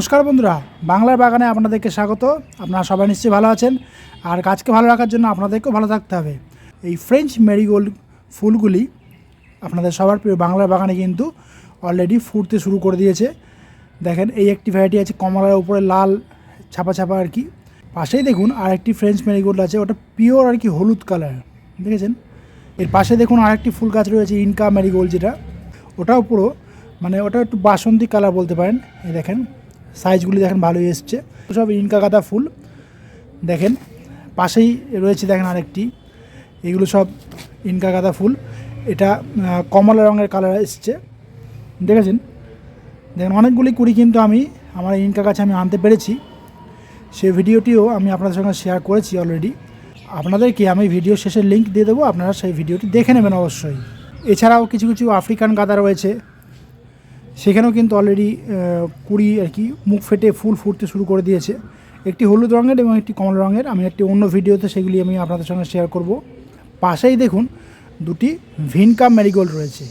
নমস্কার বন্ধুরা, বাংলার বাগানে আপনাদেরকে স্বাগত। আপনারা সবাই নিশ্চয়ই ভালো আছেন, আর গাছকে ভালো রাখার জন্য আপনাদেরকেও ভালো থাকতে হবে। এই ফ্রেঞ্চ মেরিগোল্ড ফুলগুলি আপনাদের সবার প্রিয় বাংলার বাগানে কিন্তু অলরেডি ফুটতে শুরু করে দিয়েছে। দেখেন, এই একটি ভ্যারাইটি আছে কমলার উপরে লাল ছাপা ছাপা আর কি। পাশেই দেখুন আর একটি ফ্রেঞ্চ মেরিগোল্ড আছে, ওটা পিওর আর কি হলুদ কালার, দেখেছেন। এর পাশে দেখুন আর একটি ফুল গাছ রয়েছে ইনকা মেরিগোল্ড, যেটা ওটাও পুরো মানে ওটা একটু বাসন্তী কালার বলতে পারেন। এই দেখেন সাইজগুলি দেখেন ভালোই এসছে, সব ইনকা গাঁদা ফুল। দেখেন পাশেই রয়েছে দেখেন আরেকটি, এগুলো সব ইনকা গাঁদা ফুল। এটা কমলা রঙের কালার এসছে, দেখেছেন। দেখেন অনেকগুলি কুড়ি কিন্তু আমি আমার ইনকা গাছে আমি আনতে পেরেছি, সেই ভিডিওটিও আমি আপনাদের সঙ্গে শেয়ার করেছি অলরেডি। আপনাদেরকে আমি ভিডিও শেষে লিঙ্ক দিয়ে দেবো, আপনারা সেই ভিডিওটি দেখে নেবেন অবশ্যই। এছাড়াও কিছু কিছু আফ্রিকান গাঁদা রয়েছে, সেখানেও কিন্তু অলরেডি কুড়ি আর কি মুখ ফেটে ফুল ফুটতে শুরু করে দিয়েছে। একটি হলুদ রঙের এবং একটি কমলা রঙের, আমি একটি অন্য ভিডিওতে সেগুলি আমি আপনাদের সঙ্গে শেয়ার করব। পাশেই দেখুন দুটি ভিনকাম মেরিগোল্ড রয়েছে।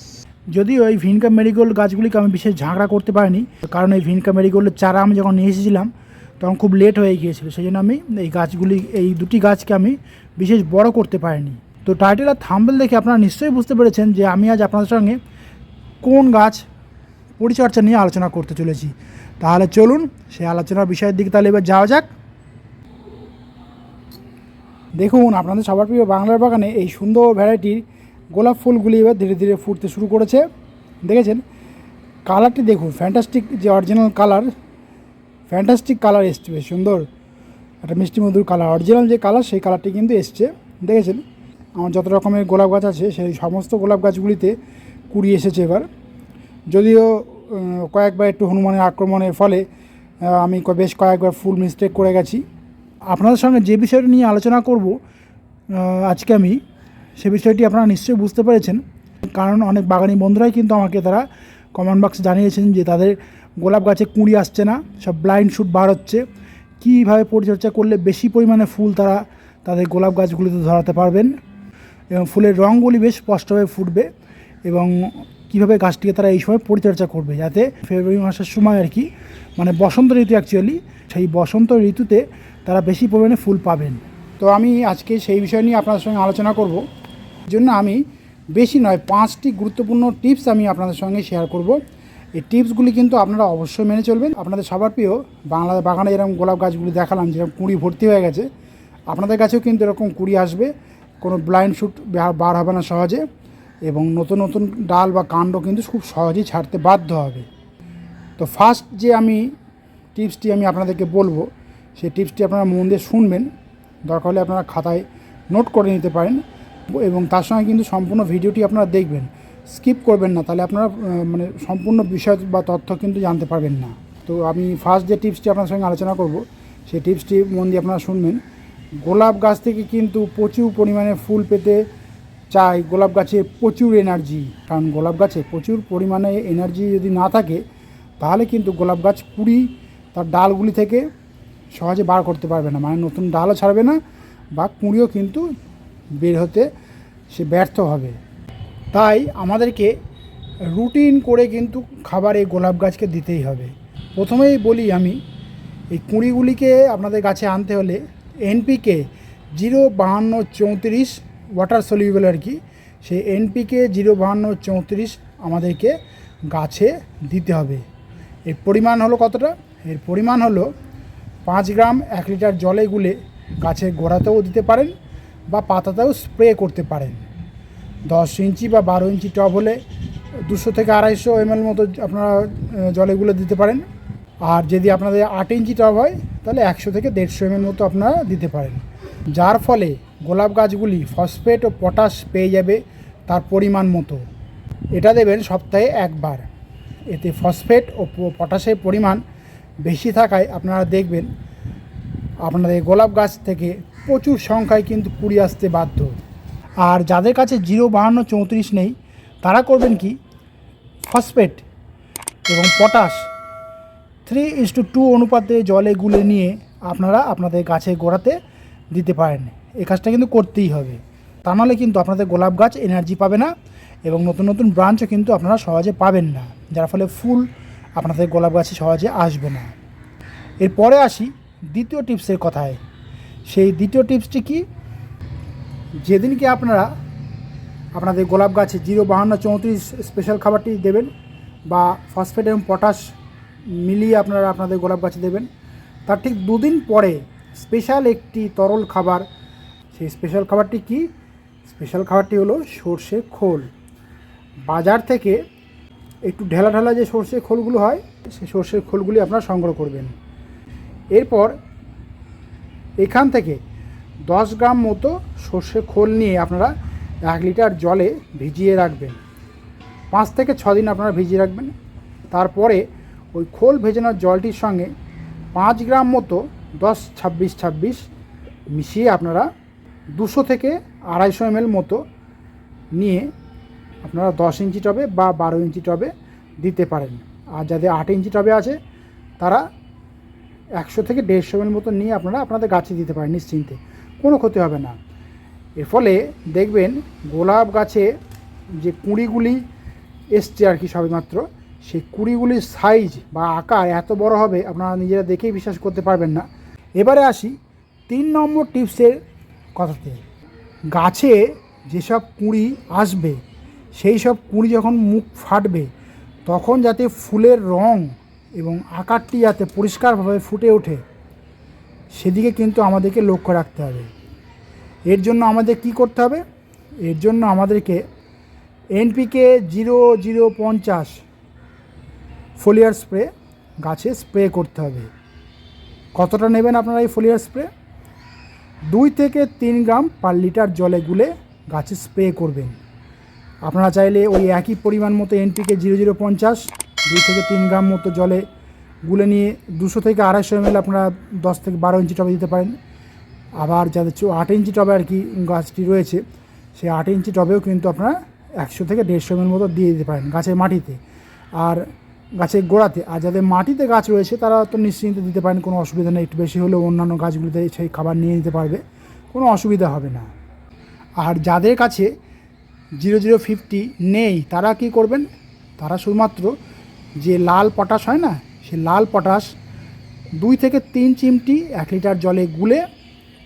যদিও এই ভিনকাম মেরিগোল্ড গাছগুলিকে আমি বিশেষ ঝাঁকড়া করতে পারিনি, কারণ এই ভিনকাম মেরিগোল্ডের চারা আমি যখন নিয়ে এসেছিলাম তখন খুব লেট হয়ে গিয়েছিল, সেই জন্য আমি এই দুটি গাছকে আমি বিশেষ বড় করতে পারিনি। তো টাইটেল আর থাম্বনেল দেখে আপনারা নিশ্চয়ই বুঝতে পেরেছেন যে আমি আজ আপনাদের সঙ্গে কোন গাছ পরিচর্যা নিয়ে আলোচনা করতে চলেছি। তাহলে চলুন সেই আলোচনার বিষয়ের দিকে তাহলে এবার যাওয়া যাক। দেখুন আপনাদের সবার প্রিয় বাংলার বাগানে এই সুন্দর ভ্যারাইটির গোলাপ ফুলগুলি এবার ধীরে ধীরে ফুটতে শুরু করেছে, দেখেছেন। কালারটি দেখুন, ফ্যান্টাস্টিক যে অরিজিনাল কালার, ফ্যান্টাস্টিক কালার এসছে, বেশ সুন্দর একটা মিষ্টি মধুর কালার। অরিজিনাল যে কালার সেই কালারটি কিন্তু এসছে, দেখেছেন। আমার যত রকমের গোলাপ গাছ আছে সেই সমস্ত গোলাপ গাছগুলিতে কুড়ি এসেছে এবার। যদিও কয়েকবার একটু হনুমানের আক্রমণের ফলে আমি বেশ কয়েকবার ফুল মিস্টেক করে গেছি। আপনাদের সঙ্গে যে বিষয়টি নিয়ে আলোচনা করব আজকে আমি, সে বিষয়টি আপনারা নিশ্চয়ই বুঝতে পেরেছেন, কারণ অনেক বাগানি বন্ধুরাই কিন্তু আমাকে তারা কমেন্ট বক্সে জানিয়েছেন যে তাদের গোলাপ গাছে কুঁড়ি আসছে না, সব ব্লাইন্ড শুট বার হচ্ছে। কীভাবে পরিচর্যা করলে বেশি পরিমাণে ফুল তারা তাদের গোলাপ গাছগুলিতে ধরাতে পারবেন এবং ফুলের রঙগুলি বেশ স্পষ্টভাবে ফুটবে, এবং কীভাবে গাছটিকে তারা এই সময় পরিচর্যা করবে যাতে ফেব্রুয়ারি মাসের সময় আর কি, মানে বসন্ত ঋতু অ্যাকচুয়ালি, সেই বসন্ত ঋতুতে তারা বেশি পরিমাণে ফুল পাবেন। তো আমি আজকে সেই বিষয় নিয়ে আপনাদের সঙ্গে আলোচনা করব। এই জন্য আমি বেশি নয় 5টি গুরুত্বপূর্ণ টিপস আমি আপনাদের সঙ্গে শেয়ার করব। এই টিপসগুলি কিন্তু আপনারা অবশ্যই মেনে চলবেন। আপনাদের সবার প্রিয় বাংলা বাগানে এরকম গোলাপ গাছগুলি দেখালাম যেরকম কুঁড়ি ভর্তি হয়ে গেছে, আপনাদের কাছেও কিন্তু এরকম কুঁড়ি আসবে, কোনো ব্লাইন্ড শুট বার হবে না সহজে, এবং নতুন নতুন ডাল বা কাণ্ড কিন্তু খুব সহজেই ছাড়তে বাধ্য হবে। তো ফার্স্ট যে আমি টিপসটি আমি আপনাদেরকে বলবো, সেই টিপসটি আপনারা মন দিয়ে শুনবেন, দরকার হলে আপনারা খাতায় নোট করে নিতে পারেন, এবং তার সঙ্গে কিন্তু সম্পূর্ণ ভিডিওটি আপনারা দেখবেন, স্কিপ করবেন না, তাহলে আপনারা মানে সম্পূর্ণ বিষয় বা তথ্য কিন্তু জানতে পারবেন না। তো আমি ফার্স্ট যে টিপসটি আপনার সঙ্গে আলোচনা করব, সেই টিপসটি মন দিয়ে আপনারা শুনবেন। গোলাপ গাছ থেকে কিন্তু প্রচুর পরিমাণে ফুল পেতে চাই, গোলাপ গাছে প্রচুর এনার্জি, কারণ গোলাপ গাছে প্রচুর পরিমাণে এনার্জি যদি না থাকে তাহলে কিন্তু গোলাপ গাছ কুড়ি তার ডালগুলি থেকে সহজে বার করতে পারবে না, মানে নতুন ডালও ছাড়বে না বা কুঁড়িও কিন্তু বের হতে সে ব্যর্থ হবে। তাই আমাদেরকে রুটিন করে কিন্তু খাবার এই গোলাপ গাছকে দিতেই হবে। প্রথমেই বলি আমি, এই কুঁড়িগুলিকে আপনাদের গাছে আনতে হলে NPK 05234 ওয়াটার সলিউবল আর কি, সেই NPK 05234 আমাদেরকে গাছে দিতে হবে। এর পরিমাণ হলো কতটা? এর পরিমাণ হলো 5 গ্রাম 1 লিটার জলে গুলে গাছের গোড়াতেও দিতে পারেন বা পাতাতেও স্প্রে করতে পারেন। 10 ইঞ্চি বা 12 ইঞ্চি টব হলে 200 থেকে 250 ml মতো আপনারা জলে গুলে দিতে পারেন, আর যদি আপনাদের 8 ইঞ্চি টব হয় তাহলে 100 থেকে 150 ml মতো আপনারা দিতে পারেন, যার ফলে গোলাপ গাছগুলি ফসফেট ও পটাশ পেয়ে যাবে তার পরিমাণ মতো। এটা দেবেন সপ্তাহে একবার। এতে ফসফেট ও পটাশের পরিমাণ বেশি থাকায় আপনারা দেখবেন আপনাদের গোলাপ গাছ থেকে প্রচুর সংখ্যায় কিন্তু কুঁড়ি আসতে বাধ্য। আর যাদের কাছে 05234 নেই তারা করবেন কি, ফসফেট এবং পটাশ 3:2 অনুপাতে জলে গুলে নিয়ে আপনারা আপনাদের গাছের গোড়াতে দিতে পারেন। এই কাজটা কিন্তু করতেই হবে, তা নাহলে কিন্তু আপনাদের গোলাপ গাছ এনার্জি পাবে না এবং নতুন নতুন ব্রাঞ্চও কিন্তু আপনারা সহজে পাবেন না, যার ফলে ফুল আপনাদের গোলাপ গাছে সহজে আসবে না। এরপরে আসি দ্বিতীয় টিপসের কথায়। সেই দ্বিতীয় টিপসটি কি, যেদিনকে আপনারা আপনাদের গোলাপ গাছে 05234 স্পেশাল খাবারটি দেবেন বা ফসফেট এবং পটাশ মিলিয়ে আপনারা আপনাদের গোলাপ গাছে দেবেন, তার ঠিক 2 দিন পরে স্পেশাল একটি তরল খাবার। সেই স্পেশাল খাবারটি কি? স্পেশাল খাবারটি হলো সর্ষে খোল। বাজার থেকে একটু ঢেলা ঢালা যে সর্ষের খোলগুলো হয়, সেই সর্ষের খোলগুলি আপনারা সংগ্রহ করবেন। এরপর এখান থেকে 10 গ্রাম মতো সর্ষে খোল নিয়ে আপনারা 1 লিটার জলে ভিজিয়ে রাখবেন। 5 থেকে 6 দিন আপনারা ভিজিয়ে রাখবেন। তারপরে ওই খোল ভেজানোর জলটির সঙ্গে 5 গ্রাম মতো 10-26-26 মিশিয়ে আপনারা 200 থেকে 250 ml মতো নিয়ে আপনারা 10 ইঞ্চি টবে বা 12 ইঞ্চি টবে দিতে পারেন। আর যাদের 8 ইঞ্চি টবে আছে তারা 100 থেকে 150 ml মতো নিয়ে আপনারা আপনাদের গাছে দিতে পারেন নিশ্চিন্তে, কোনো ক্ষতি হবে না। এর ফলে দেখবেন গোলাপ গাছে যে কুঁড়িগুলি এসছে আর কি সবেমাত্র, সেই কুঁড়িগুলির সাইজ বা আকার এত বড় হবে আপনারা নিজেরা দেখেই বিশ্বাস করতে পারবেন না। এবারে আসি 3 নম্বর টিপসের কথাতে। গাছে যেসব কুঁড়ি আসবে, সেই সব কুঁড়ি যখন মুখ ফাটবে তখন যাতে ফুলের রং এবং আকারটি যাতে পরিষ্কারভাবে ফুটে ওঠে, সেদিকে কিন্তু আমাদেরকে লক্ষ্য রাখতে হবে। এর জন্য আমাদের কি করতে হবে? এর জন্য আমাদেরকে NPK 0050 ফোলিয়ার স্প্রে গাছে স্প্রে করতে হবে। কতটা নেবেন আপনারা এই ফোলিয়ার স্প্রে? 2 থেকে 3 গ্রাম পার লিটার জলে গুলে গাছে স্প্রে করবেন। আপনারা চাইলে ওই একই পরিমাণ মতো NPK 0050 2 থেকে 3 গ্রাম মতো জলে গুলে নিয়ে 200 থেকে 250 ml আপনারা 10 থেকে 12 ইঞ্চি টবে দিতে পারেন। আবার যাদের 8 ইঞ্চি টবে আর কি গাছটি রয়েছে, সেই 8 ইঞ্চি টবেও কিন্তু আপনারা 100 থেকে 150 ml মতো দিয়ে দিতে পারেন গাছের মাটিতে আর গাছের গোড়াতে। আর যাদের মাটিতে গাছ রয়েছে তারা তো নিশ্চিন্তে দিতে পারেন, কোনো অসুবিধা নেই। একটু বেশি হলেও অন্যান্য গাছগুলিতে সেই খাবার নিয়ে নিতে পারবে, কোনো অসুবিধা হবে না। আর যাদের কাছে 0050 নেই তারা কি করবেন? তারা শুধুমাত্র যে লাল পটাশ হয় না, সেই লাল পটাশ 2 থেকে 3 চিমটি 1 লিটার জলে গুলে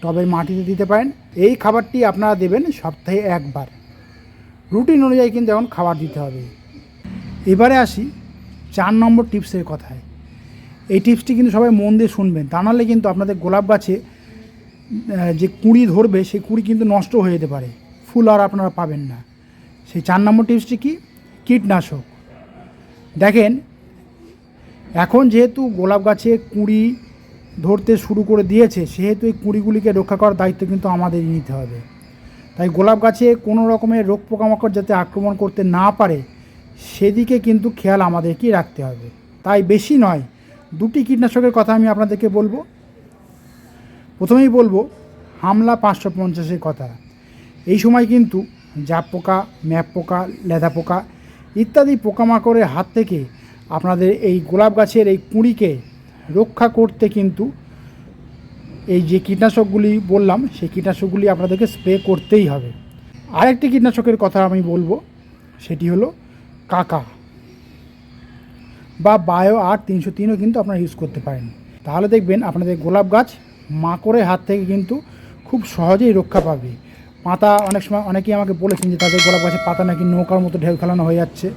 টবের মাটিতে দিতে পারেন। এই খাবারটি আপনারা দেবেন সপ্তাহে 1 বার, রুটিন অনুযায়ী কিন্তু এখন খাবার দিতে হবে। এবারে আসি 4 নম্বর টিপসের কথায়। এই টিপসটি কিন্তু সবাই মন দিয়ে শুনবেন, তা নাহলে কিন্তু আপনাদের গোলাপ গাছে যে কুঁড়ি ধরবে সেই কুঁড়ি কিন্তু নষ্ট হয়ে যেতে পারে, ফুল আর আপনারা পাবেন না। সেই 4 নম্বর টিপসটি কি? কীটনাশক। দেখেন এখন যেহেতু গোলাপ গাছে কুঁড়ি ধরতে শুরু করে দিয়েছে, সেহেতু এই কুঁড়িগুলিকে রক্ষা করার দায়িত্ব কিন্তু আমাদেরই নিতে হবে। তাই গোলাপ গাছে কোনো রকমের রোগ পোকামাকড় যাতে আক্রমণ করতে না পারে সেদিকে কিন্তু খেয়াল আমাদেরকেই রাখতে হবে। তাই বেশি নয়, 2টি কীটনাশকের কথা আমি আপনাদেরকে বলবো। প্রথমেই বলবো হামলা 550-এর কথা। এই সময় কিন্তু জাপ পোকা, ম্যাপ পোকা, লেদা পোকা ইত্যাদি পোকামাকড়ের হাত থেকে আপনাদের এই গোলাপ গাছের এই কুঁড়িকে রক্ষা করতে কিন্তু এই যে কীটনাশকগুলি বললাম সেই কীটনাশকগুলি আপনাদেরকে স্প্রে করতেই হবে। আরেকটি কীটনাশকের কথা আমি বলবো, সেটি হলো কাকা বা বায়ো আর 303ও কিন্তু আপনারা ইউজ করতে পারেন। তাহলে দেখবেন আপনাদের গোলাপ গাছ মাকড়ের হাত থেকে কিন্তু খুব সহজেই রক্ষা পাবে। পাতা অনেক সময় অনেকেই আমাকে বলেছেন যে তাদের গোলাপ গাছের পাতা নাকি নৌকার মতো ঢেউ খেলানো হয়ে যাচ্ছে,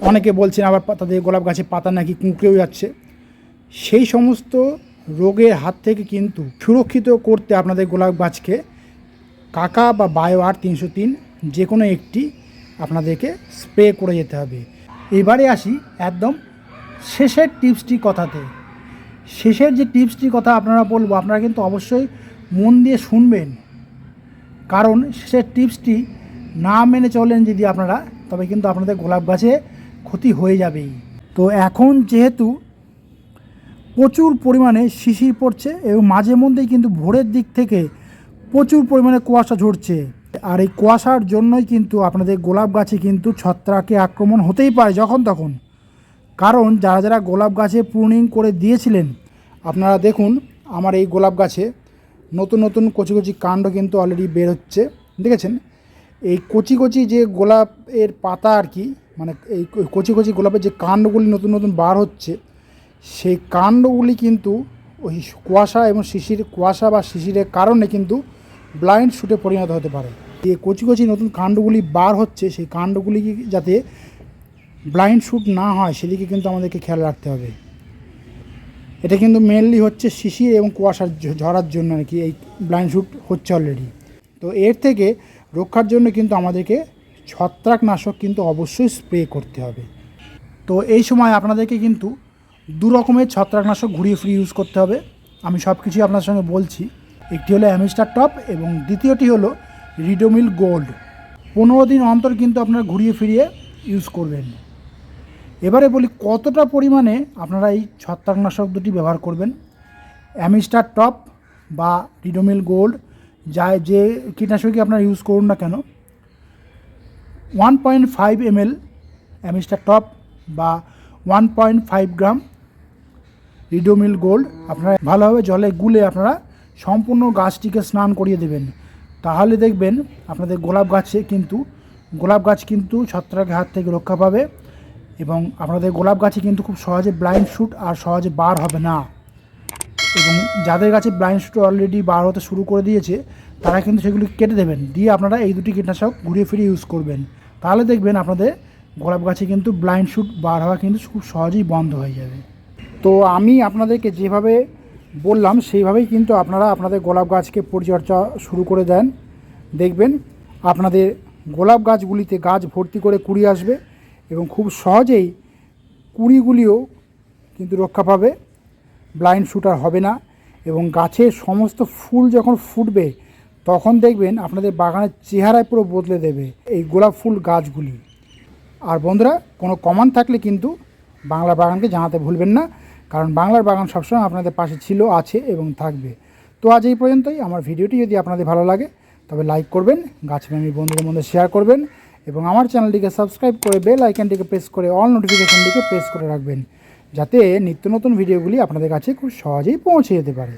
অনেকে বলছেন আবার তাদের গোলাপ গাছের পাতা নাকি কুঁকড়েও যাচ্ছে। সেই সমস্ত রোগের হাত থেকে কিন্তু সুরক্ষিত করতে আপনাদের গোলাপ গাছকে কাকা বা বায়ো আর 303 যে কোনো একটি আপনাদেরকে স্প্রে করে যেতে হবে। এবারে আসি একদম শেষের টিপসটি কথাতে। শেষের যে টিপসটি কথা আপনারা বলবো, আপনারা কিন্তু অবশ্যই মন দিয়ে শুনবেন, কারণ শেষের টিপসটি না মেনে চলেন যদি আপনারা, তবে কিন্তু আপনাদের গোলাপ গাছে ক্ষতি হয়ে যাবেই। তো এখন যেহেতু প্রচুর পরিমাণে শিশির পড়ছে এবং মাঝে মধ্যেই কিন্তু ভোরের দিক থেকে প্রচুর পরিমাণে কুয়াশা ঝরছে, আর এই কুয়াশার জন্যই কিন্তু আপনাদের গোলাপ গাছে কিন্তু ছত্রাকে আক্রমণ হতেই পারে যখন তখন। কারণ যারা যারা গোলাপ গাছে প্রুনিং করে দিয়েছিলেন, আপনারা দেখুন আমার এই গোলাপ গাছে নতুন নতুন কচি কচি কাণ্ড কিন্তু অলরেডি বের হচ্ছে, দেখেছেন? এই কচি কচি যে গোলাপের পাতা আর কি, মানে এই কচি কচি গোলাপের যে কাণ্ডগুলি নতুন নতুন বার হচ্ছে, সেই কাণ্ডগুলি কিন্তু ওই কুয়াশা এবং কুয়াশা বা শিশিরের কারণে কিন্তু ব্লাইন্ড শুটে পরিণত হতে পারে। যে কচি কচি নতুন কাণ্ডগুলি বার হচ্ছে, সেই কাণ্ডগুলি যাতে ব্লাইন্ড শুট না হয় সেদিকে কিন্তু আমাদেরকে খেয়াল রাখতে হবে। এটা কিন্তু মেনলি হচ্ছে শিশির এবং কুয়াশার ঝরার জন্য আর কি এই ব্লাইন্ড শুট হচ্ছে অলরেডি। তো এর থেকে রক্ষার জন্য কিন্তু আমাদেরকে ছত্রাকনাশক কিন্তু অবশ্যই স্প্রে করতে হবে। তো এই সময় আপনাদেরকে কিন্তু দু রকমের ছত্রাকনাশক ঘুরিয়ে ফিরিয়ে ইউজ করতে হবে। আমি সব কিছুই আপনার সঙ্গে বলছি। একটি হলো অ্যামিস্টার টপ এবং দ্বিতীয়টি হলো রিডোমিল গোল্ড। 15 দিন অন্তর কিন্তু আপনারা ঘুরিয়ে ফিরিয়ে ইউজ করবেন। এবারে বলি কতটা পরিমাণে আপনারা এই ছত্রাকনাশক দুটি ব্যবহার করবেন। অ্যামিস্টার টপ বা রিডোমিল গোল্ড যে কীটনাশকই আপনারা ইউজ করুন না কেন, 1.5 ml অ্যামিস্টার টপ বা 1.5 গ্রাম রিডোমিল গোল্ড আপনারা ভালোভাবে জলে গুলে আপনারা সম্পূর্ণ গাছটিকে স্নান করিয়ে দেবেন। তাহলে দেখবেন আপনাদের গোলাপ গাছ কিন্তু ছত্রাকের হাত থেকে রক্ষা পাবে এবং আপনাদের গোলাপ গাছে কিন্তু খুব সহজে ব্লাইন্ড শুট আর সহজে বার হবে না। এবং যাদের গাছে ব্লাইন্ড শুট অলরেডি বার হতে শুরু করে দিয়েছে তারা কিন্তু সেগুলি কেটে দেবেন, দিয়ে আপনারা এই দুটি কীটনাশক ঘুরিয়ে ফিরিয়ে ইউজ করবেন। তাহলে দেখবেন আপনাদের গোলাপ গাছে কিন্তু ব্লাইন্ড শুট বার হওয়া কিন্তু খুব সহজেই বন্ধ হয়ে যাবে। তো আমি আপনাদেরকে যেভাবে বললাম সেইভাবেই কিন্তু আপনারা আপনাদের গোলাপ গাছকে পরিচর্যা শুরু করে দেন। দেখবেন আপনাদের গোলাপ গাছগুলিতে গাছ ভর্তি করে কুড়ি আসবে এবং খুব সহজেই কুড়িগুলিও কিন্তু রক্ষা পাবে, ব্লাইন্ড শুট আর হবে না। এবং গাছের সমস্ত ফুল যখন ফুটবে তখন দেখবেন আপনাদের বাগানের চেহারায় পুরো বদলে দেবে এই গোলাপ ফুল গাছগুলি। আর বন্ধুরা, কোনো কমেন্ট থাকলে কিন্তু বাংলা বাগানকে জানাতে ভুলবেন না, কারণ বাংলার বাগান সবসময় আপনাদের পাশে ছিল, আছে এবং থাকবে। তো আজ এই পর্যন্তই। আমার ভিডিওটি যদি আপনাদের ভালো লাগে তবে লাইক করবেন, গাছপ্রেমী বন্ধুদের মধ্যে শেয়ার করবেন এবং আমার চ্যানেলটিকে সাবস্ক্রাইব করে বেল আইকনটিকে প্রেস করে অল নোটিফিকেশনটিকে প্রেস করে রাখবেন, যাতে নিত্য নতুন ভিডিওগুলি আপনাদের কাছে খুব সহজেই পৌঁছে যেতে পারে।